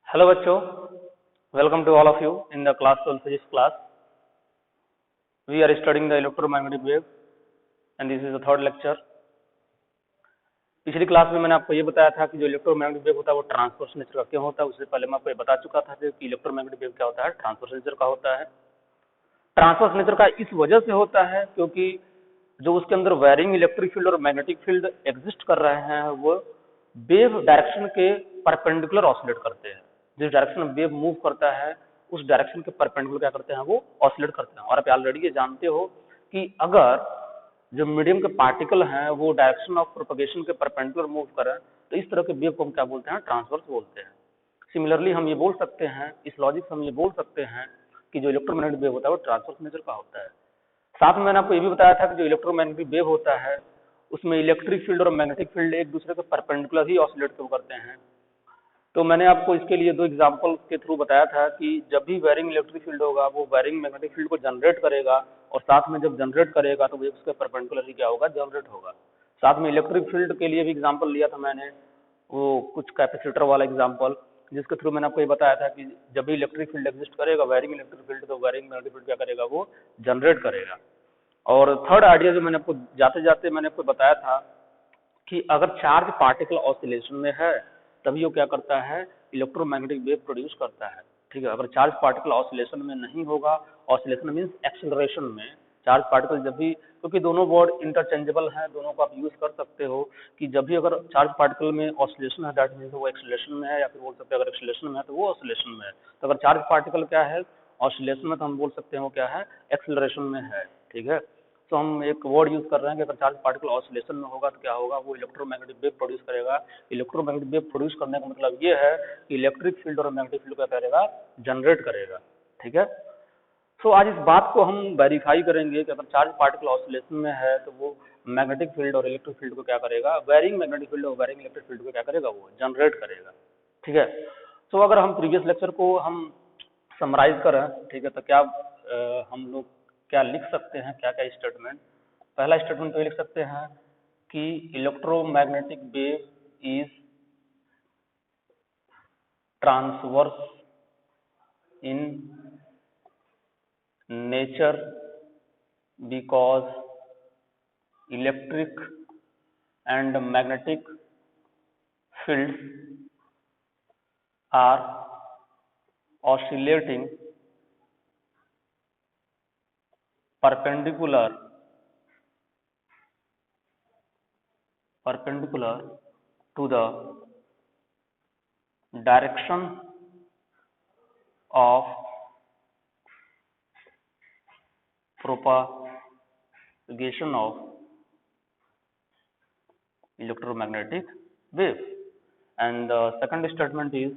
Hello बच्चों, welcome to all of you in the class 12 physics class. We are studying the electromagnetic wave and this is the third lecture. पिछली class में मैंने आपको ये बताया था कि जो इलेक्ट्रोमैग्नेटिक वेव होता है वो ट्रांसवर्स नेचर का क्यों होता है। उससे पहले मैं आपको ये बता चुका था कि इलेक्ट्रोमैग्नेटिक वेव क्या होता है, ट्रांसवर्स नेचर का होता है। ट्रांसवर्स नेचर का इस वजह से होता है क्योंकि जो उसके अंदर वायरिंग इलेक्ट्रिक फील्ड और मैग्नेटिक फील्ड एग्जिस्ट कर रहे हैं वो वेव डायरेक्शन के परपेंडिकुलर ऑसिलेट करते हैं। जिस डायरेक्शन में वेव मूव करता है उस डायरेक्शन के परपेंडिकुलर क्या करते हैं, वो ऑसिलेट करते हैं। और आप ऑलरेडी ये जानते हो कि अगर जो मीडियम के पार्टिकल हैं वो डायरेक्शन ऑफ प्रोपगेशन के परपेंडिकुलर मूव करें तो इस तरह के वेव को हम क्या बोलते हैं, ट्रांसवर्स बोलते हैं। सिमिलरली हम ये बोल सकते हैं, इस लॉजिक से हम ये बोल सकते हैं कि जो इलेक्ट्रोमैग्नेटिक वेव होता है वो ट्रांसवर्स नेचर का होता है। साथ में मैंने आपको ये भी बताया था कि जो इलेक्ट्रोमैग्नेटिक वेव होता है उसमें इलेक्ट्रिक फील्ड और मैग्नेटिक फील्ड एक दूसरे के परपेंडिकुलर ही ऑसिलेट क्यों करते हैं। तो मैंने आपको इसके लिए दो एग्जांपल के थ्रू बताया था कि जब भी वायरिंग इलेक्ट्रिक फील्ड होगा वो वायरिंग मैग्नेटिक फील्ड को जनरेट करेगा और साथ में जब जनरेट करेगा तो वेव उसके परपेंडिकुलर ही क्या होगा, जनरेट होगा। साथ में इलेक्ट्रिक फील्ड के लिए भी एग्जांपल लिया था मैंने, वो कुछ कैपेसिटर वाला एग्जांपल, जिसके थ्रू मैंने आपको ये बताया था कि जब भी इलेक्ट्रिक फील्ड एग्जिस्ट करेगा वायरिंग इलेक्ट्रिक फील्ड, तो वायरिंग मैग्नेटिक फील्ड क्या करेगा, वो जनरेट करेगा। और थर्ड आइडिया जो मैंने आपको जाते जाते मैंने आपको बताया था कि अगर चार्ज पार्टिकल ऑसिलेशन में है तभी वो क्या करता है, इलेक्ट्रोमैग्नेटिक वेव प्रोड्यूस करता है। ठीक है, अगर चार्ज पार्टिकल ऑसिलेशन में नहीं होगा, ऑसिलेशन मींस एक्सेलरेशन में, चार्ज पार्टिकल जब भी, क्योंकि दोनों वर्ड इंटरचेंजेबल हैं, दोनों को आप यूज कर सकते हो कि जब भी अगर चार्ज पार्टिकल में ऑसिलेशन है दैट मींस वो एक्सेलरेशन में है, या फिर बोल सकते हैं अगर एक्सेलरेशन में है तो वो ऑसिलेशन में है। तो अगर चार्ज पार्टिकल क्या है, ऑसिलेशन में, तो हम बोल सकते हैं वो क्या है, एक्सेलरेशन में है। ठीक है, तो हम एक वर्ड यूज कर रहे हैं कि अगर चार्ज पार्टिकल ऑसिलेशन में होगा तो क्या होगा, वो इलेक्ट्रोमैग्नेटिक वेव प्रोड्यूस करेगा। इलेक्ट्रोमैग्नेटिक वेव प्रोड्यूस करने का मतलब ये है कि इलेक्ट्रिक फील्ड और मैग्नेटिक फील्ड क्या करेगा, जनरेट करेगा। ठीक है, तो आज इस बात को हम वेरीफाई करेंगे कि अगर चार्ज पार्टिकल ऑसिलेशन में है तो वो मैग्नेटिक फील्ड और इलेक्ट्रिक फील्ड को क्या करेगा, वेरिंग मैग्नेटिक फील्ड और वेरिंग इलेक्ट्रिक फील्ड को क्या करेगा, वो जनरेट करेगा। ठीक है, तो अगर हम प्रीवियस लेक्चर को हम समराइज करें, ठीक है, तो क्या हम लोग क्या लिख सकते हैं, क्या क्या स्टेटमेंट। पहला स्टेटमेंट तो ये लिख सकते हैं कि electromagnetic wave is transverse in nature because electric and magnetic fields are oscillating perpendicular to the direction of propagation of electromagnetic wave. And the second statement is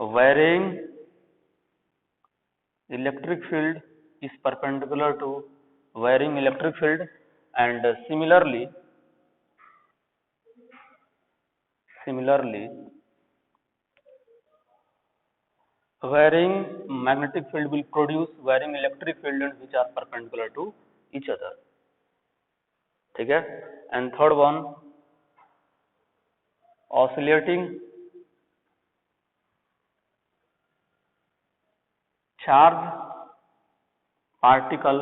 varying electric field is perpendicular to varying electric field, and similarly varying magnetic field will produce varying electric field which are perpendicular to each other. ठीक है, and third one, oscillating charge particle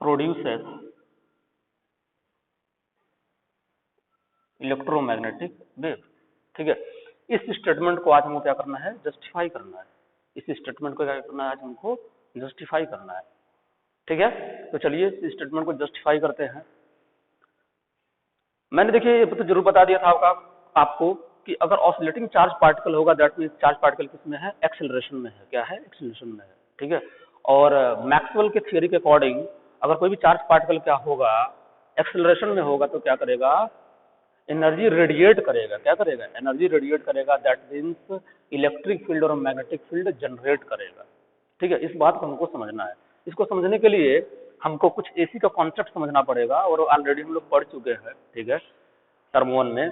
produces electromagnetic wave. ठीक है, इस statement को आज हमको क्या करना है, जस्टिफाई करना है। इस स्टेटमेंट को क्या करना है, आज हमको जस्टिफाई करना है। ठीक है, तो चलिए इस स्टेटमेंट को जस्टिफाई करते हैं। मैंने देखिए ये तो जरूर बता दिया था आपको कि अगर ऑसिलेटिंग चार्ज पार्टिकल होगा दैट मींस चार्ज पार्टिकल किस में है, एक्सेलरेशन में है। क्या है, एक्सेलरेशन में है। ठीक है, और मैक्सवेल के थ्योरी के अकॉर्डिंग अगर कोई भी चार्ज पार्टिकल क्या होगा, एक्सेलरेशन में होगा तो क्या करेगा, एनर्जी रेडिएट करेगा। क्या करेगा, एनर्जी रेडिएट करेगा, दैट मीन्स इलेक्ट्रिक फील्ड और मैग्नेटिक फील्ड जनरेट करेगा। ठीक है, इस बात को हमको समझना है। इसको समझने के लिए हमको कुछ एसी का कॉन्सेप्ट समझना पड़ेगा और ऑलरेडी हम लोग पढ़ चुके हैं। ठीक है, टर्म 1 में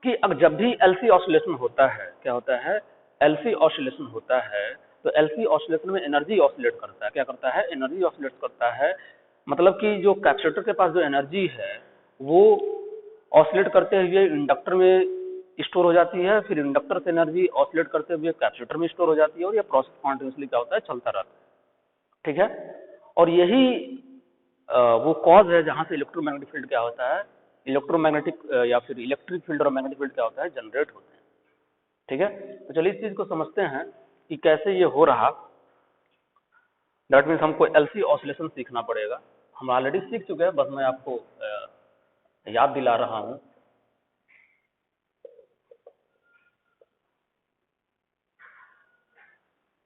कि अब जब भी एलसी ऑसिलेशन होता है, क्या होता है, एलसी ऑसिलेशन होता है, तो एलसी ऑसिलेशन में एनर्जी ऑसिलेट करता है। क्या करता है, एनर्जी ऑसिलेट करता है। मतलब कि जो कैपेसिटर के पास जो एनर्जी है वो ऑसिलेट करते हुए इंडक्टर में स्टोर हो जाती है, फिर इंडक्टर से एनर्जी ऑसिलेट करते हुए कैपेसिटर में स्टोर हो जाती है, और ये प्रोसेस कॉन्टिन्यूसली क्या होता है, चलता रहता है। ठीक है, और यही वो कॉज है जहां से इलेक्ट्रोमैग्नेटिक फील्ड क्या होता है, इलेक्ट्रोमैग्नेटिक या फिर इलेक्ट्रिक फील्ड और मैग्नेटिक फील्ड क्या होता है, जनरेट होते हैं। ठीक है, तो चलिए इस चीज को समझते हैं कि कैसे ये हो रहा। दैट मीन्स हमको एलसी ऑसिलेशन सीखना पड़ेगा। हम ऑलरेडी सीख चुके हैं, बस मैं आपको याद दिला रहा हूं।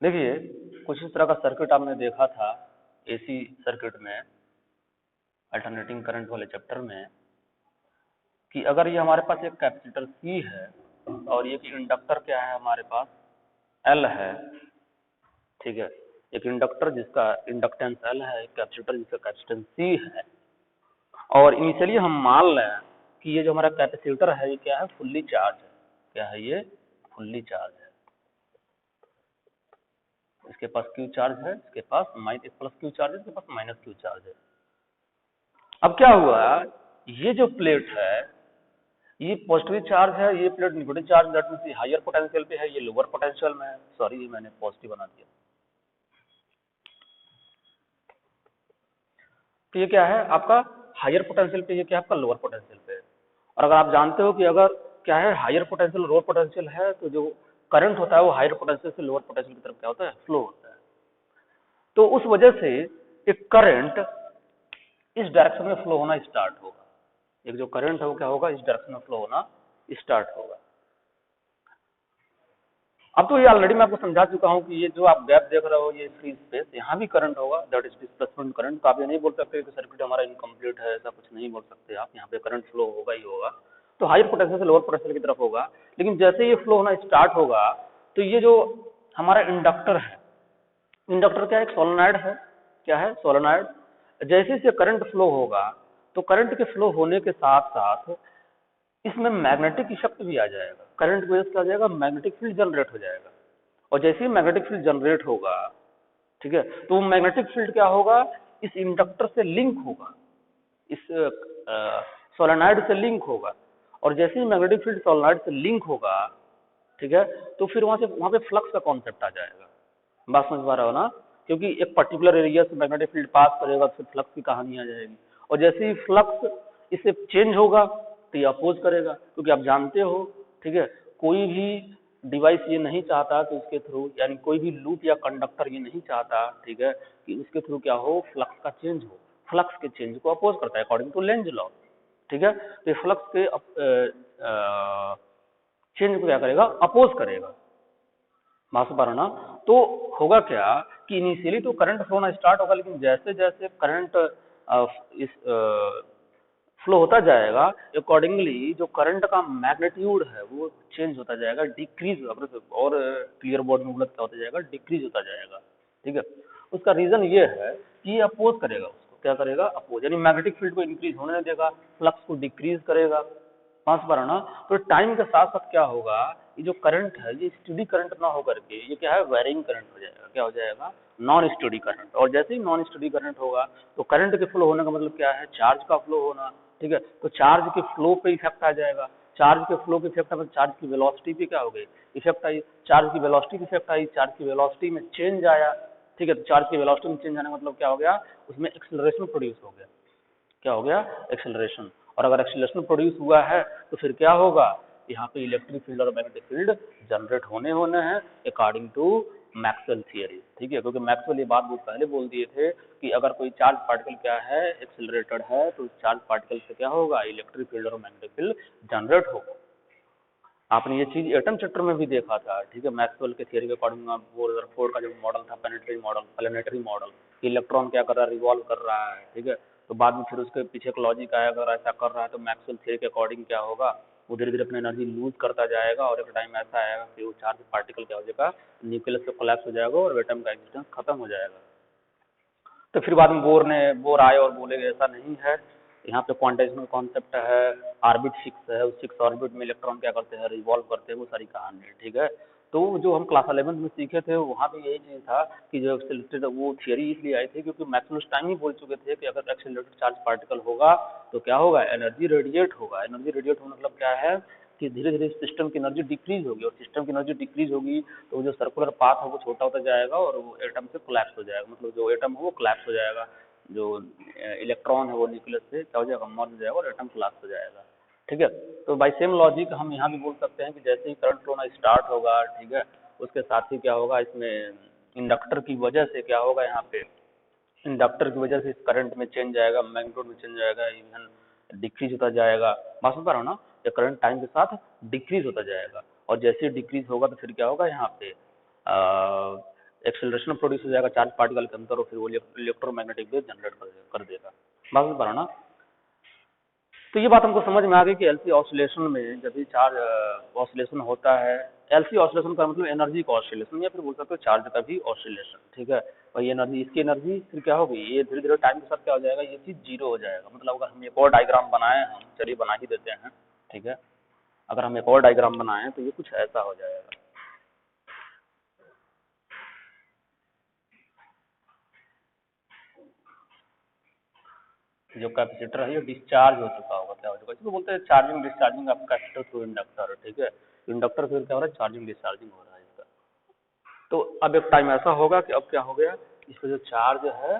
देखिए, कुछ इस तरह का सर्किट आपने देखा था एसी सर्किट में, अल्टरनेटिंग करंट वाले चैप्टर में, कि अगर ये हमारे पास एक कैपेसिटर सी है और ये इंडक्टर क्या है हमारे पास एल है। ठीक है, एक इंडक्टर जिसका इंडक्टेंस एल है, एक कैपेसिटर जिसका कैपेसिटेंस सी है, और इनिशियली हम मान लें कि ये जो हमारा कैपेसिटर है ये क्या है, फुल्ली चार्ज है। क्या है ये, फुल्ली चार्ज है। इसके पास क्यू चार्ज है, इसके पास प्लस क्यू चार्ज है, इसके पास माइनस क्यू चार्ज है। अब क्या हुआ, ये जो प्लेट है ये पॉजिटिव चार्ज है, ये plate negative charge, that means ये हायर पोटेंशियल पे है, ये लोअर पोटेंशियल में है। सॉरी, ये मैंने पॉजिटिव बना दिया। तो ये क्या है आपका हायर पोटेंशियल पे, ये क्या है आपका लोअर पोटेंशियल पे है। और अगर आप जानते हो कि अगर क्या है हायर पोटेंशियल लोअर पोटेंशियल है, तो जो करंट होता है वो हायर पोटेंशियल से लोअर पोटेंशियल की तरफ क्या होता है, फ्लो होता है। तो उस वजह से एक करंट इस डायरेक्शन में फ्लो होना स्टार्ट होगा। एक जो करंट है वो क्या होगा, इस डायरेक्शन में फ्लो होना स्टार्ट होगा। अब तो ये ऑलरेडी मैं आपको समझा चुका हूं कि ये जो आप गैप देख रहे हो, ये फ्री स्पेस, यहाँ भी करंट होगा, दैट इज डिस्प्लेसमेंट करंट। तो आप ये नहीं बोल सकते कि सर्किट हमारा इनकम्प्लीट है, ऐसा कुछ नहीं बोल सकते आप। यहाँ पे करंट फ्लो होगा ही होगा, तो हायर पोटेंशियल से लोअर पोटेंशियल की तरफ होगा। लेकिन जैसे ये फ्लो होना स्टार्ट होगा, तो ये जो हमारा इंडक्टर है, इंडक्टर क्या है, एक सोलेनॉइड है। क्या है, सोलेनॉइड। जैसे इसे करंट फ्लो होगा, तो करंट के फ्लो होने के साथ साथ इसमें मैग्नेटिक इफेक्ट भी आ जाएगा। करंट की वजह से क्या हो जाएगा, मैग्नेटिक फील्ड जनरेट हो जाएगा। और जैसे ही मैग्नेटिक फील्ड जनरेट होगा, ठीक है, तो मैग्नेटिक फील्ड क्या होगा, इस इंडक्टर से लिंक होगा, इस सोलेनॉइड से लिंक होगा। और जैसे ही मैग्नेटिक फील्ड सोलेनॉइड से लिंक होगा, ठीक है, तो फिर वहां पे फ्लक्स का कॉन्सेप्ट आ जाएगा। बात समझ पा रहे हो ना, क्योंकि एक पर्टिकुलर एरिया से मैग्नेटिक फील्ड पास करेगा, फिर फ्लक्स की कहानी आ जाएगी। और जैसे ही फ्लक्स इससे चेंज होगा तो ये अपोज करेगा, क्योंकि आप जानते हो, ठीक है, कोई भी डिवाइस ये नहीं चाहता कि उसके थ्रू, यानी कोई भी लूप या कंडक्टर ये नहीं चाहता, ठीक है, कि उसके थ्रू क्या हो, फ्लक्स का चेंज हो। फ्लक्स के चेंज को अपोज करता है अकॉर्डिंग टू लेंज लॉ। ठीक है, तो फ्लक्स के चेंज को क्या करेगा, अपोज करेगा। मास पर ना, तो होगा क्या कि इनिशियली तो करंट फ्लो होना स्टार्ट होगा, लेकिन जैसे जैसे करंट इस फ्लो होता जाएगा, अकॉर्डिंगली जो करंट का मैग्नीट्यूड है वो चेंज होता जाएगा, डिक्रीज, और क्लियर बोर्ड में क्या होता जाएगा, डिक्रीज होता जाएगा। ठीक है, उसका रीजन ये है कि ये अपोज करेगा उसको। क्या करेगा, अपोज, यानी मैग्नेटिक फील्ड को इंक्रीज होने देगा, फ्लक्स को डिक्रीज करेगा। पांच बार ना, तो टाइम के साथ साथ क्या होगा, ये जो करंट है ये स्टडी करंट ना होकर के ये क्या है, वेरिंग करंट हो जाएगा। क्या हो जाएगा, नॉन स्टडी करंट। और जैसे ही नॉन स्टडी करंट होगा, तो करंट के फ्लो होने का मतलब क्या है, चार्ज का फ्लो होना। ठीक है, तो चार्ज के फ्लो पे इफेक्ट आ जाएगा। चार्ज के फ्लो के इफेक्ट, मतलब चार्ज की वेलोसिटी पे क्या हो गई, इफेक्ट आई। चार्ज की वेलोसिटी की इफेक्ट आई, चार्ज की वेलोसिटी में चेंज आया। ठीक है, तो चार्ज की वेलोसिटी में चेंज आने का मतलब क्या हो गया, उसमें एक्सेलरेशन प्रोड्यूस हो गया। क्या हो गया, एक्सेलरेशन। और अगर एक्सेलरेशन प्रोड्यूस हुआ है तो फिर क्या होगा, यहाँ पे इलेक्ट्रिक फील्ड और मैग्नेटिक फील्ड जनरेट होने हैं अकॉर्डिंग टू मैक्सवेल थियरी। ठीक है, क्योंकि मैक्सवेल ये बात बहुत पहले बोल दिए थे कि अगर कोई चार्ज पार्टिकल क्या है, एक्सेलरेटेड है, तो चार्ज पार्टिकल से क्या होगा, इलेक्ट्रिक फील्ड और मैग्नेटिक फील्ड जनरेट होगा। आपने ये चीज एटम चैप्टर में भी देखा था। ठीक है, मैक्सवेल के थियरी के अकॉर्डिंग 4 का जो मॉडल था, प्लेनेटरी मॉडल, इलेक्ट्रॉन क्या कर रहा है, रिवॉल्व कर रहा है। ठीक है, तो बाद में फिर उसके पीछे एक लॉजिक आया, अगर ऐसा कर रहा है तो मैक्सवेल थियरी के अकॉर्डिंग क्या होगा, वो धीरे धीरे अपनी एनर्जी लूज करता जाएगा, और एक टाइम ऐसा आएगा कि वो चार्ज पार्टिकल क्या हो जाएगा, न्यूक्लियस से कोलैप्स हो जाएगा और एटम का एग्जिस्टेंस खत्म हो जाएगा। तो फिर बाद में बोर आए और बोले ऐसा नहीं है, यहाँ पे क्वांटाइजेशन कॉन्सेप्ट है, ऑर्बिट फिक्स है, उस फिक्स ऑर्बिट में इलेक्ट्रॉन क्या करते हैं, रिवॉल्व करते हैं, वो सारी कहानी है। ठीक है, तो जो हम क्लास 11 में सीखे थे वहाँ पे यही चीज था कि जो एक्सेलरेटेड, वो थियरी इसलिए आई थी क्योंकि मैक्सवेल उस टाइम ही बोल चुके थे कि अगर एक्सेलरेटेड चार्ज पार्टिकल होगा तो क्या होगा, एनर्जी रेडिएट होगा। एनर्जी रेडिएट होने मतलब क्या है, कि धीरे धीरे सिस्टम की एनर्जी डिक्रीज होगी, और सिस्टम की एनर्जी डिक्रीज होगी तो जो सर्कुलर पाथ है वो छोटा होता जाएगा और वो एटम से कोलैप्स हो जाएगा, मतलब जो एटम है वो कोलैप्स हो जाएगा, जो इलेक्ट्रॉन है वो न्यूक्लियस से क्या हो जाएगा, मर्ज हो जाएगा और एटम कोलैप्स हो जाएगा। ठीक है, तो बाई सेम लॉजिक हम यहाँ भी बोल सकते हैं कि जैसे ही करंट फ्लो होना स्टार्ट होगा, ठीक है, उसके साथ ही क्या होगा, इसमें इंडक्टर की वजह से क्या होगा, यहाँ पे इंडक्टर की वजह से इस करंट में चेंज आएगा, मैग्नीट्यूड में चेंज आएगा, इवन डिक्रीज होता जाएगा। बात समझ पा रहा हो ना, ये करंट टाइम के साथ डिक्रीज होता जाएगा, और जैसे ही डिक्रीज होगा तो फिर क्या होगा, यहाँ पे एक्सेलरेशन प्रोड्यूस हो जाएगा चार्ज पार्टिकल के अंदर, और फिर वो इलेक्ट्रोमैग्नेटिक वेव जनरेट कर देगा। बात समझ पा रहा हो ना। तो ये बात हमको समझ में आ गई कि एलसी ऑसिलेशन में जब भी चार्ज ऑसिलेशन होता है, एलसी ऑसिलेशन का मतलब एनर्जी का ऑसिलेशन, या फिर बोल सकते हो चार्ज का भी ऑसिलेशन। ठीक है, और ये एनर्जी, इसकी एनर्जी फिर क्या होगी, ये धीरे धीरे टाइम के साथ क्या हो जाएगा, ये चीज जीरो हो जाएगा। मतलब अगर हम एक और डायग्राम बनाए, हम चलिए बना ही देते हैं। ठीक है, अगर हम एक और डायग्राम बनाए तो ये कुछ ऐसा हो जाएगा। जो कैपेसिटर है ये डिस्चार्ज हो चुका होगा, क्या हो चुका है, इसको बोलते हैं charging discharging of capacitor through inductor. ठीक है, इंडक्टर फिर क्या हो रहा है, चार्जिंग डिस्चार्जिंग हो रहा है इसका। तो अब एक टाइम ऐसा होगा कि अब क्या हो गया, इस पे जो चार्ज है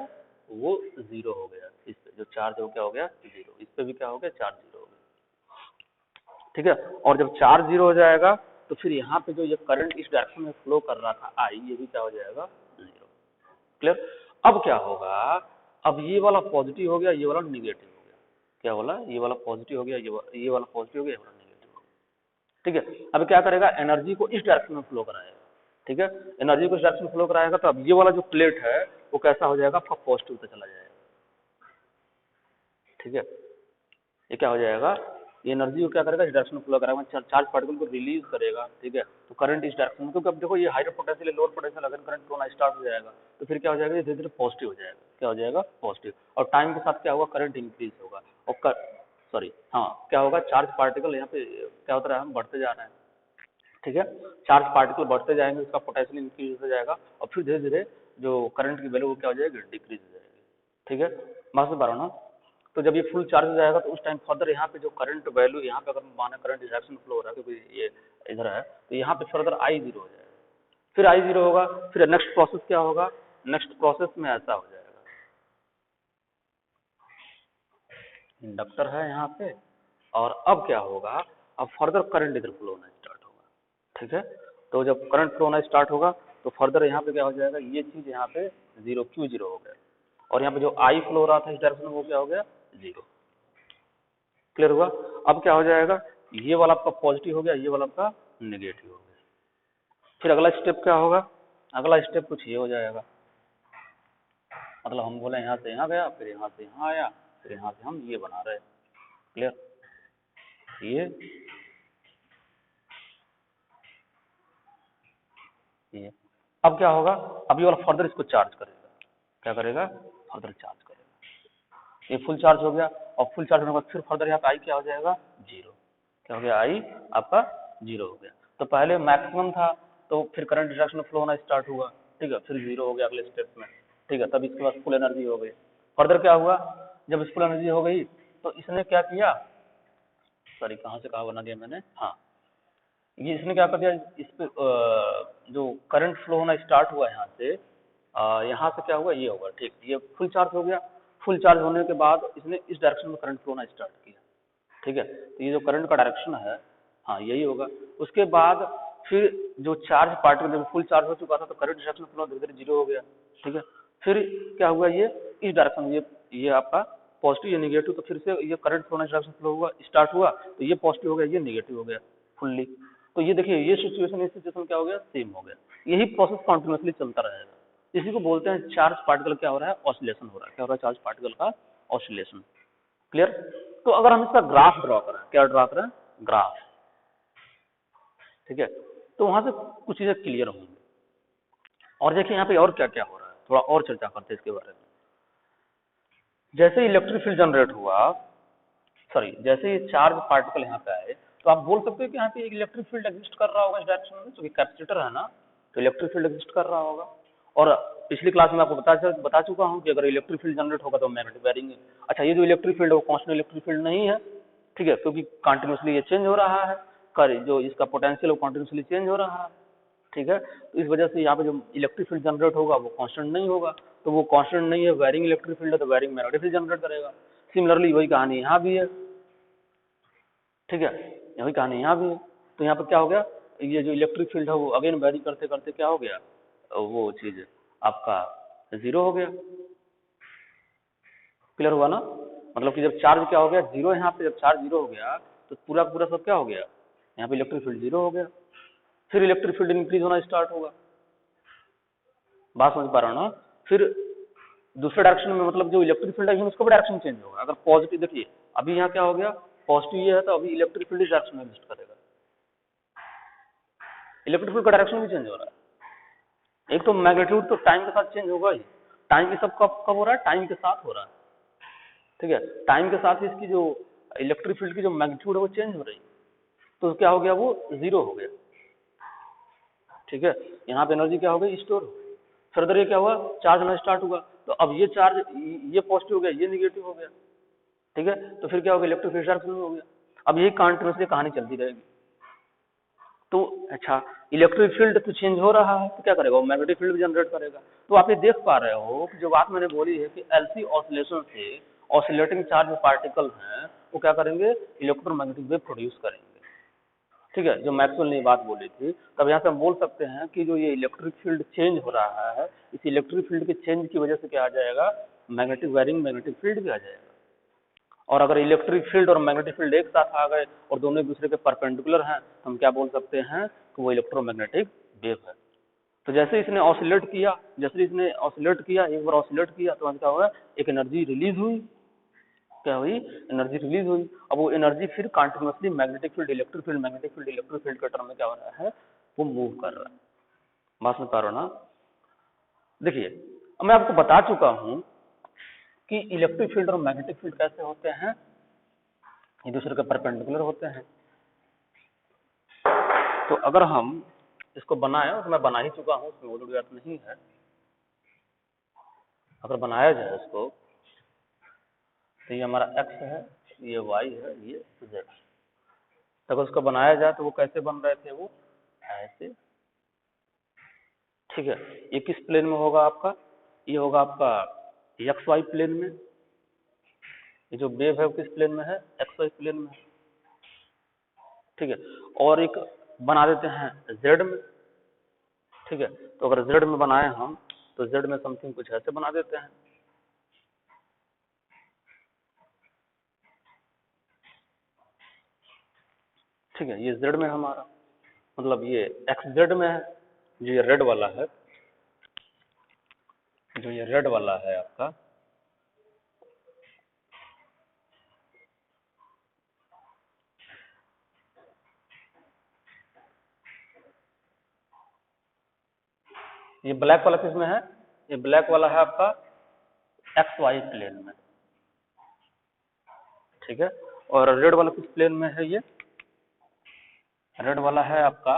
वो जीरो हो गया, इस पे जो चार्ज हो क्या हो गया, जीरो, इस पे भी क्या हो गया, चार्ज जीरो हो गया। ठीक है, और जब चार्ज जीरो हो जाएगा तो फिर यहाँ पे जो ये करंट इस डायरेक्शन में फ्लो कर रहा था आई, ये भी क्या हो जाएगा, जीरो। क्लियर। अब क्या होगा, अब ये वाला पॉजिटिव हो गया, ये वाला निगेटिव हो गया। क्या बोला, ये वाला पॉजिटिव हो गया, ये वाला पॉजिटिव हो गया, ये वाला नेगेटिव हो गया। ठीक है, अब क्या करेगा, एनर्जी को इस डायरेक्शन में फ्लो कराएगा। ठीक है, एनर्जी को इस डायरेक्शन में फ्लो कराएगा तो अब ये वाला जो प्लेट है वो कैसा हो जाएगा, आपका पॉजिटिव पे चला जाएगा। ठीक है, ये क्या हो जाएगा, ये एनर्जी को क्या करेगा, इस डायरेक्शन में फ्लो कराएगा, चार्ज पार्टिकल को रिलीज करेगा। ठीक है, तो करंट इस डायरेक्शन में, क्योंकि अब देखो ये हाइड्रो पोटेंशियल लोअर पोटेंशियल अगर करंट फ्लो स्टार्ट हो जाएगा तो फिर क्या हो जाएगा, ये धीरे धीरे पॉजिटिव हो जाएगा। क्या हो जाएगा, पॉजिटिव, और टाइम के साथ क्या होगा, करंट इंक्रीज होगा, और सॉरी हाँ, क्या होगा, चार्ज पार्टिकल यहाँ पे क्या होता रहा है, हम बढ़ते जा रहे हैं। ठीक है, चार्ज पार्टिकल बढ़ते जाएंगे, उसका पोटेंशियल इंक्रीज होता जाएगा, और फिर धीरे धीरे जो करंट की वैल्यू वो क्या हो जाएगी, डिक्रीज हो जाएगी। ठीक है, समझ पा रहा हूँ ना। तो जब ये फुल चार्ज हो जाएगा तो उस टाइम फर्दर यहाँ पे जो करंट वैल्यू, यहाँ पे अगर माना करंट इस डायरेक्शन में फ्लो हो रहा है क्योंकि ये इधर है, तो यहाँ पे फर्दर आई जीरो हो जाएगा। फिर आई जीरो होगा, फिर नेक्स्ट प्रोसेस क्या होगा, नेक्स्ट प्रोसेस में ऐसा हो जाएगा, इंडक्टर है यहाँ पे, और अब क्या होगा, अब फर्दर करंट इधर फ्लो होना स्टार्ट होगा। ठीक है, तो जब करंट फ्लो होना स्टार्ट होगा तो फर्दर यहाँ पे क्या हो जाएगा, ये चीज यहाँ पे जीरो, क्यू जीरो हो गया, और यहाँ पे जो आई फ्लो हो रहा था इस डायरेक्शन में वो क्या हो गया, जीरो। क्लियर हुआ। अब क्या हो जाएगा, ये वाला आपका पॉजिटिव हो गया, ये वाला आपका नेगेटिव हो गया। फिर अगला स्टेप क्या होगा, अगला स्टेप कुछ ये हो जाएगा, मतलब हम बोले यहाँ से यहाँ गया, फिर यहाँ से यहाँ आया, फिर यहाँ से हम ये बना रहे। क्लियर, ये अब क्या होगा, अब ये वाला फर्दर इसको चार्ज करेगा। क्या करेगा, फर्दर चार्ज करेगा। ये फुल चार्ज हो गया, और फुल चार्ज होने के बाद फिर फर्दर यहाँ पे आई क्या हो जाएगा, जीरो। क्या हो गया, आई आपका जीरो हो गया। तो पहले मैक्सिमम था तो फिर करंट डायरेक्शन में फ्लो होना स्टार्ट हुआ। ठीक है, फिर जीरो हो गया अगले स्टेप में। ठीक है, तब इसके बाद फुल एनर्जी हो गई। फर्दर क्या हुआ, जब फुल एनर्जी हो गई तो इसने क्या किया, सॉरी कहाँ से कहाँ बना दिया मैंने, हाँ, ये इसने क्या कर दिया, इस पे जो करंट फ्लो होना स्टार्ट हुआ यहाँ से, यहाँ से क्या हुआ, ये होगा। ठीक, ये फुल चार्ज हो गया। फुल चार्ज होने के बाद इसने इस डायरेक्शन में करंट फ्लो होना स्टार्ट किया। ठीक है, तो ये जो करंट का डायरेक्शन है, हाँ यही होगा। उसके बाद फिर जो चार्ज पार्टिकल जब फुल चार्ज हो चुका था तो करंट डायरेक्शन फ्लो धीरे धीरे जीरो हो गया। ठीक है, फिर क्या हुआ, ये इस डायरेक्शन में, ये आपका पॉजिटिव, ये निगेटिव, तो फिर से ये करंट फ्लो डायरेक्शन फ्लो हुआ स्टार्ट हुआ, तो ये पॉजिटिव हो गया, ये निगेटिव हो गया फुल्ली। तो ये देखिए, ये सिचुएशन क्या हो गया, सेम हो गया। यही प्रोसेस कॉन्टिन्यूसली चलता रहेगा। इसी को बोलते हैं चार्ज पार्टिकल क्या हो रहा है, ऑसिलेशन हो रहा है। क्या हो रहा है, चार्ज पार्टिकल का ऑसिलेशन। क्लियर। तो अगर हम इसका ग्राफ ड्रॉ करें, क्या ड्रॉ करें, ग्राफ। ठीक है, तो वहां से कुछ चीजें क्लियर होंगी। और देखिए यहाँ पे और क्या क्या हो रहा है, थोड़ा और चर्चा करते हैं इसके बारे में। जैसे इलेक्ट्रिक फील्ड जनरेट हुआ, सॉरी, जैसे ये चार्ज पार्टिकल यहाँ पे आए तो आप बोल सकते हो कि यहाँ पे एक इलेक्ट्रिक फील्ड एग्जिस्ट कर रहा होगा इस डायरेक्शन में, क्योंकि कैपेसिटर है ना, तो इलेक्ट्रिक फील्ड एग्जिस्ट कर रहा होगा। और पिछली क्लास में आपको बता चुका हूँ कि अगर इलेक्ट्रिक फील्ड जनरेट होगा तो मैग्नेटिक वायरिंग है। अच्छा, ये जो इलेक्ट्रिक फील्ड है वो कांस्टेंट इलेक्ट्रिक फील्ड नहीं है। ठीक है, क्योंकि कंटिन्यूसली ये चेंज हो रहा है। का जो इसका पोटेंशियल वो कॉन्टिन्यूसली चेंज हो रहा है, ठीक है। तो इस वजह से यहाँ पे जो इलेक्ट्रिक फील्ड जनरेट होगा वो कांस्टेंट नहीं होगा, तो वो कांस्टेंट नहीं है, वेरिंग इलेक्ट्रिक फील्ड है, तो वेरिंग मैग्नेटिक फील्ड जनरेट करेगा। सिमिलरली वही कहानी यहाँ भी है, ठीक है, वही कहानी यहाँ भी है। तो यहाँ पर क्या हो गया, ये जो इलेक्ट्रिक फील्ड है वो अगेन वेरी करते करते क्या हो गया, वो चीज आपका जीरो हो गया। क्लियर हुआ ना, मतलब कि जब चार्ज क्या हो गया जीरो, यहाँ पे जब चार्ज जीरो हो गया तो पूरा का पूरा सब क्या हो गया, यहाँ पे इलेक्ट्रिक फील्ड जीरो हो गया। फिर इलेक्ट्रिक फील्ड इंक्रीज होना स्टार्ट होगा, बात समझ पा रहा हूँ ना। फिर दूसरे डायरेक्शन में, मतलब जो इलेक्ट्रिक फील्ड है उसका भी डायरेक्शन चेंज होगा। अगर पॉजिटिव, देखिए अभी यहाँ क्या हो गया, पॉजिटिव ये है, तो अभी इलेक्ट्रिक फील्ड इस डायरेक्शन में एग्जिस्ट करेगा, इलेक्ट्रिक फील्ड का डायरेक्शन भी चेंज हो रहा है। एक तो मैग्नीट्यूड तो टाइम के साथ चेंज होगा ही, टाइम के सब कब कब हो रहा है, टाइम के साथ हो रहा है, ठीक है। टाइम के साथ इसकी जो इलेक्ट्रिक फील्ड की जो मैग्नीट्यूड है वो चेंज हो रही है, तो क्या हो गया, वो जीरो हो गया, ठीक है। यहाँ पे एनर्जी क्या हो गई, स्टोर हो गई। फर्दर ये क्या हुआ, चार्ज होना स्टार्ट हुआ, तो अब ये चार्ज, ये पॉजिटिव हो गया, ये निगेटिव हो गया, ठीक है। तो फिर क्या हो गया, इलेक्ट्रिक फील्ड डायरेक्शन हो गया। अब यही कंटिन्यूसली कहानी चलती रहेगी। तो अच्छा, इलेक्ट्रिक फील्ड तो चेंज हो रहा है, तो क्या करेगा, वो मैग्नेटिक फील्ड भी जनरेट करेगा। तो आप ये देख पा रहे हो कि जो बात मैंने बोली है कि एलसी ऑसिलेशन से ऑसिलेटिंग चार्ज पार्टिकल हैं वो क्या करेंगे, इलेक्ट्रोमैग्नेटिक वेव प्रोड्यूस करेंगे, ठीक है। जो मैक्सवेल ने बात बोली थी, तब यहाँ से हम बोल सकते हैं कि जो ये इलेक्ट्रिक फील्ड चेंज हो रहा है, इस इलेक्ट्रिक फील्ड के चेंज की वजह से क्या आ जाएगा, मैग्नेटिक वेरिंग मैग्नेटिक फील्ड भी आ जाएगा। और अगर इलेक्ट्रिक फील्ड और मैग्नेटिक फील्ड एक साथ आ गए और दोनों एक दूसरे के परपेंडिकुलर हैं, तो हम क्या बोल सकते हैं कि वो इलेक्ट्रोमैग्नेटिक वेव है। तो जैसे इसने ऑसिलेट किया, एक बार ऑसिलेट किया तो क्या हुआ, एक एनर्जी रिलीज हुई, क्या हुई, एनर्जी रिलीज हुई। अब वो एनर्जी फिर continuously magnetic field electric field magnetic field electric field के टर्म में क्या हो रहा है, वो मूव कर रहा है। बात में पा रहा ना। देखिए अब मैं आपको बता चुका हूं कि इलेक्ट्रिक फील्ड और मैग्नेटिक फील्ड कैसे होते हैं, एक दूसरे के परपेंडिकुलर होते हैं। तो अगर हम इसको बनाए, तो मैं बना ही चुका हूं, उसमें वो अर्थ नहीं है। अगर बनाया जाए इसको, तो ये हमारा x है, ये y है, ये z। अगर उसको बनाया जाए तो वो कैसे बन रहे थे, वो ऐसे, ठीक है। ये किस प्लेन में होगा आपका, ये होगा आपका एक्स वाई प्लेन में। ये जो वेव है वो किस प्लेन में है, एक्स वाई प्लेन में, ठीक है। और एक बना देते हैं जेड में, ठीक है। तो अगर जेड में बनाए हम, तो जेड में समथिंग कुछ ऐसे बना देते हैं, ठीक है। ये जेड में हमारा, मतलब ये एक्स जेड में है। जो ये रेड वाला है, जो ये रेड वाला है आपका, ये ब्लैक वाला किस में है, ये ब्लैक वाला है आपका एक्स वाई प्लेन में, ठीक है। और रेड वाला किस प्लेन में है, ये रेड वाला है आपका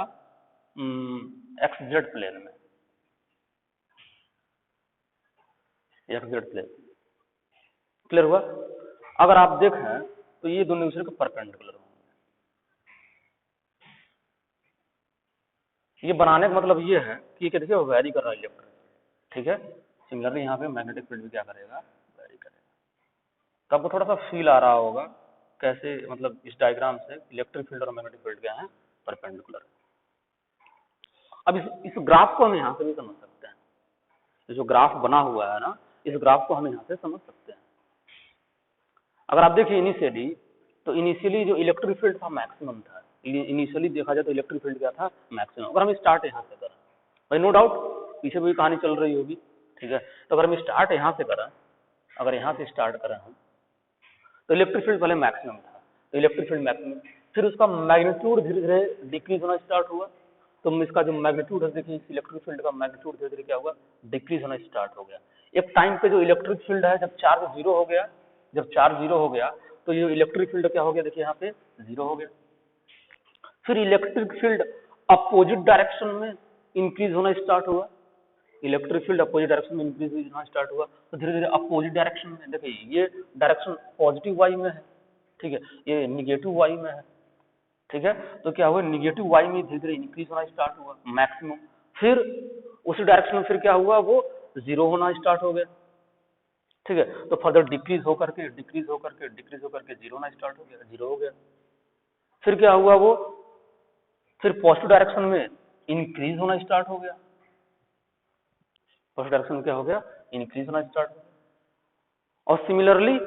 एक्स जेड प्लेन में, एक्स जेड प्लेन। क्लियर हुआ। अगर आप देखें तो ये दोनों दूसरे के परपेंडिकुलर होंगे। ये बनाने का मतलब ये है कि ये देखिए वैरी कर रहा है इलेक्ट्रिक, ठीक है। सिमिलरली यहाँ पे मैग्नेटिक फील्ड भी क्या करेगा, वैरी करेगा। तो आपको थोड़ा सा फील आ रहा होगा कैसे, मतलब इस डायग्राम से इलेक्ट्रिक फील्ड और मैग्नेटिक फील्ड क्या है, परपेंडिकुलर। अब इस ग्राफ को हम यहाँ से भी समझ सकते हैं, जो ग्राफ बना हुआ है ना, इस ग्राफ को हम यहाँ से समझ सकते हैं। अगर आप देखिए इनिशियली, तो इनिशियली जो इलेक्ट्रिक फील्ड था मैक्सिमम था, इनिशियली देखा जाए तो इलेक्ट्रिक फील्ड क्या था, मैक्सिमम। अगर हम स्टार्ट यहाँ से करें, भाई नो डाउट पीछे भी कहानी चल रही होगी, ठीक है। तो अगर हम स्टार्ट यहाँ से करें, अगर यहाँ से स्टार्ट करें हम, तो इलेक्ट्रिक फील्ड पहले मैक्सिमम था, तो इलेक्ट्रिक फील्ड मैक्सिमम, फिर उसका मैग्नीट्यूड धीरे धीरे डिक्रीज होना स्टार्ट हुआ। तो इसका जो मैग्नीट्यूड है, देखिए इस इलेक्ट्रिक फील्ड का मैग्नीट्यूड धीरे धीरे क्या हुआ, डिक्रीज होना स्टार्ट हो गया। एक टाइम पे जो इलेक्ट्रिक फील्ड है, जब चार्ज जीरो हो गया, तो ये इलेक्ट्रिक फील्ड क्या हो गया, देखिए यहाँ पे जीरो हो गया। फिर इलेक्ट्रिक फील्ड अपोजिट डायरेक्शन में इंक्रीज होना स्टार्ट हुआ, इलेक्ट्रिक फील्ड अपोजिट डायरेक्शन में इंक्रीज होना स्टार्ट हुआ। तो धीरे धीरे अपोजिट डायरेक्शन में, देखिए ये डायरेक्शन पॉजिटिव वाई में है, ठीक है, ये निगेटिव वाई में है, ठीक है। तो क्या हुआ, निगेटिव वाई में धीरे धीरे इंक्रीज होना स्टार्ट हुआ मैक्सिमम, फिर उसी डायरेक्शन में फिर क्या हुआ, वो जीरो होना स्टार्ट हो गया, ठीक है। तो फर्दर डिक्रीज होकर के जीरो होना स्टार्ट हो गया, जीरो हो गया। फिर क्या हुआ, वो फिर पॉजिटिव डायरेक्शन में इंक्रीज होना स्टार्ट हो गया, पॉजिटिव डायरेक्शन में क्या हो गया, इंक्रीज होना स्टार्ट हो गया। और सिमिलरली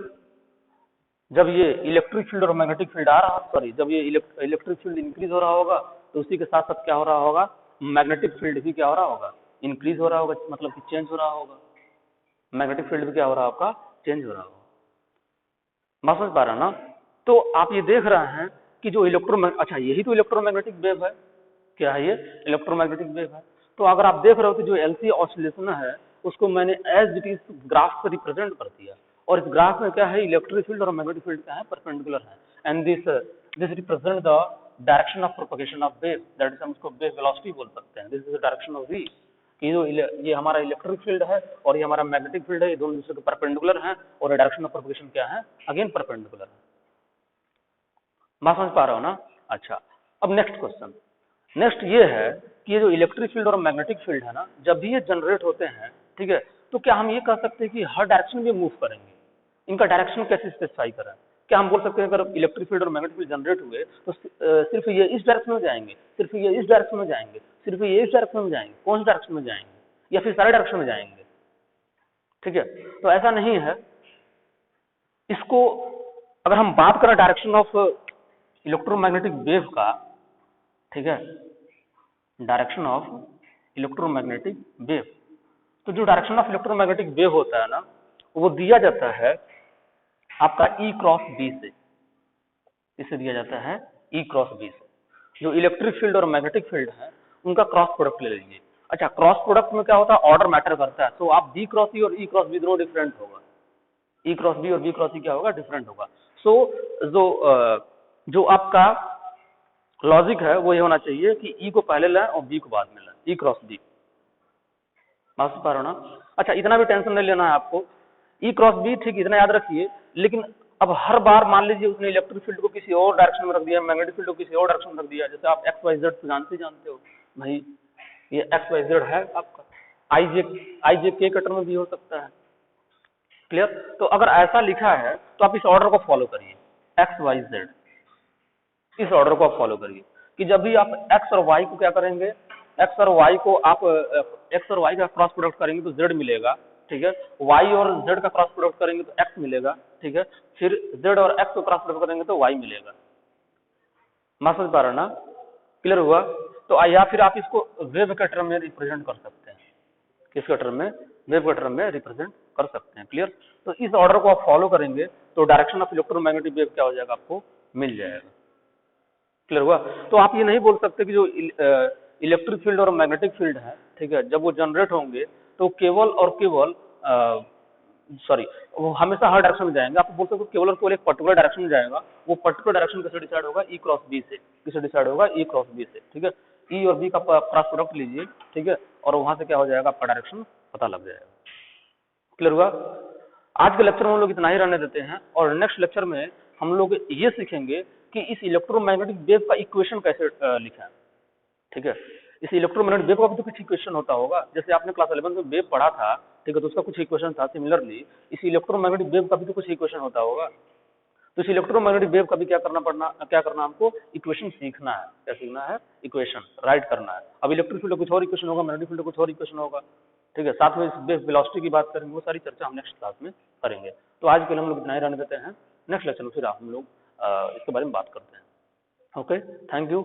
जब ये इलेक्ट्रिक फील्ड और मैग्नेटिक फील्ड आ रहा, सॉरी, जब ये इलेक्ट्रिक फील्ड इंक्रीज हो रहा होगा तो उसी के साथ साथ क्या हो रहा होगा, मैग्नेटिक फील्ड भी क्या हो रहा होगा, इंक्रीज हो रहा होगा, मतलब कि चेंज हो रहा होगा, मैग्नेटिक फील्ड भी क्या हो रहा होगा, चेंज हो रहा होगा। बात समझ पा रहा ना। तो आप ये देख रहे हैं कि जो अच्छा यही तो इलेक्ट्रोमैग्नेटिक वेव है, क्या है ये, इलेक्ट्रोमैग्नेटिक वेव है। तो अगर आप देख रहे हो कि जो एलसी ऑसिलेशन है उसको मैंने एज इट इज ग्राफ पे रिप्रेजेंट कर दिया, और इस ग्राफ में क्या है, इलेक्ट्रिक फील्ड और मैग्नेटिक फील्ड क्या है, परपेंडिकुलर है, and this represent the direction of propagation of wave, that is हम उसको वेव वेलोसिटी बोल सकते हैं। This is the direction of V, कि जो ये हमारा इलेक्ट्रिक फील्ड है और ये हमारा मैग्नेटिक फील्ड है, ये दोनों दूसरे के परपेंडिकुलर हैं, और डायरेक्शन ऑफ प्रोपगेशन क्या है, अगेन परपेंडिकुलर है। बात समझ पा रहे हो ना। अच्छा, अब नेक्स्ट क्वेश्चन, नेक्स्ट ये है कि ये जो इलेक्ट्रिक फील्ड और मैग्नेटिक फील्ड है ना, जब भी ये जनरेट होते हैं, ठीक है, तो क्या हम ये कह सकते हैं कि हर डायरेक्शन में मूव करेंगे, इनका डायरेक्शन कैसे स्पेसिफाई करें, क्या हम बोल सकते हैं अगर इलेक्ट्रिक फील्ड और मैग्नेटिक फील्ड जनरेट हुए तो सिर्फ ये इस डायरेक्शन में जाएंगे, सिर्फ ये इस डायरेक्शन में जाएंगे, सिर्फ ये इस डायरेक्शन में जाएंगे, कौन सी डायरेक्शन में जाएंगे, या फिर सारे डायरेक्शन में जाएंगे, ठीक है। तो ऐसा नहीं है, इसको अगर हम बात करें डायरेक्शन ऑफ इलेक्ट्रोमैग्नेटिक वेव का, ठीक है, डायरेक्शन ऑफ इलेक्ट्रोमैग्नेटिक वेव, तो जो डायरेक्शन ऑफ इलेक्ट्रोमैग्नेटिक वेव होता है ना, वो दिया जाता है आपका ई क्रॉस बी से, इसे दिया जाता है ई क्रॉस बी से। जो इलेक्ट्रिक फील्ड और मैग्नेटिक फील्ड है उनका क्रॉस प्रोडक्ट ले लीजिए। अच्छा, क्रॉस प्रोडक्ट में क्या होता है, ऑर्डर मैटर करता है, तो आप बी क्रॉस ई और ई क्रॉस बी दोनों डिफरेंट होगा, ई क्रॉस बी और बी क्रॉस ई क्या होगा, डिफरेंट होगा। सो जो आपका लॉजिक है वो ये होना चाहिए कि ई को पहले लें और बी को बाद में लें, ई क्रॉस बी। समझ पा रहे हो ना। अच्छा, इतना भी टेंशन नहीं लेना है आपको, ई क्रॉस बी, ठीक, इतना याद रखिए। लेकिन अब हर बार मान लीजिए उसने इलेक्ट्रिक फील्ड को किसी और डायरेक्शन में रख दिया, मैग्नेटिक फील्ड को किसी और डायरेक्शन में रख दिया, जैसे आप एक्स वाई जेड तो जानते हो भाई, ये एक्स वाई जेड है आपका, आई जे के कटर में भी हो सकता है, क्लियर। तो अगर ऐसा लिखा है तो आप इस ऑर्डर को फॉलो करिए, एक्स वाई जेड, इस ऑर्डर को आप फॉलो करिए कि जब भी आप एक्स और वाई को क्या करेंगे, एक्स और वाई को आप एक्स और वाई का क्रॉस प्रोडक्ट करेंगे तो जेड मिलेगा, ठीक है। वाई और जेड का क्रॉस प्रोडक्ट करेंगे तो एक्स मिलेगा, ठीक है। फिर जेड और एक्स को क्रॉस प्रोडक्ट करेंगे तो वाई मिलेगा। मैं समझ पा रहा ना, क्लियर हुआ। तो या फिर आप इसको वेव के टर्म में रिप्रेजेंट कर सकते हैं, किसके टर्म में, वेव के टर्म में रिप्रेजेंट कर सकते हैं, क्लियर। तो इस ऑर्डर को आप फॉलो करेंगे तो डायरेक्शन ऑफ इलेक्ट्रोमैग्नेटिक वेव क्या हो जाएगा, आपको मिल जाएगा, क्लियर हुआ। तो आप ये नहीं बोल सकते कि जो इलेक्ट्रिक फील्ड और मैग्नेटिक फील्ड है, ठीक है, जब वो जनरेट होंगे तो केवल और केवल सॉरी वो हमेशा हर डायरेक्शन में जाएंगे। आप बोल सकते हो केवल और केवल एक पर्टिकुलर डायरेक्शन में जाएगा, वो पर्टिकुलर डायरेक्शन कैसे डिसाइड होगा, ई क्रॉस बी से, किसे डिसाइड होगा, ई क्रॉस बी से, ठीक है। ई और बी का क्रॉस प्रोडक्ट लीजिए, ठीक है, और वहां से क्या हो जाएगा, आपका डायरेक्शन पता लग जाएगा, क्लियर हुआ। आज के लेक्चर में हम लोग इतना ही रहने देते हैं, और नेक्स्ट लेक्चर में हम लोग ये सीखेंगे कि इस इलेक्ट्रोमैग्नेटिक वेव का इक्वेशन कैसे लिखा है, ठीक है। इस इलेक्ट्रोमैग्नेटिक वेव का भी तो कुछ इक्वेशन होता होगा, जैसे आपने क्लास 11 में वेव पढ़ा था, ठीक है, तो उसका कुछ इक्वेशन था। सिमिलरली इस इलेक्ट्रोमैग्नेटिक वेव का भी तो कुछ इक्वेशन होता होगा। तो इस इलेक्ट्रोमैग्नेटिक वेव का भी क्या करना हमको, इक्वेशन सीखना है। क्या सीखना है, इक्वेशन राइट करना है। अब इलेक्ट्रिक फील्ड कुछ और इक्वेशन होगा, मैग्नेटिक फील्ड कुछ और इक्वेशन होगा, ठीक है। साथ में इस वेव वेलोसिटी की बात करेंगे, वो सारी चर्चा हम नेक्स्ट क्लास में करेंगे। तो आज के लिए हम लोग इतना ही रहने देते हैं, नेक्स्ट लेक्चर में फिर हम लोग इसके बारे में बात करते हैं। Okay, thank you.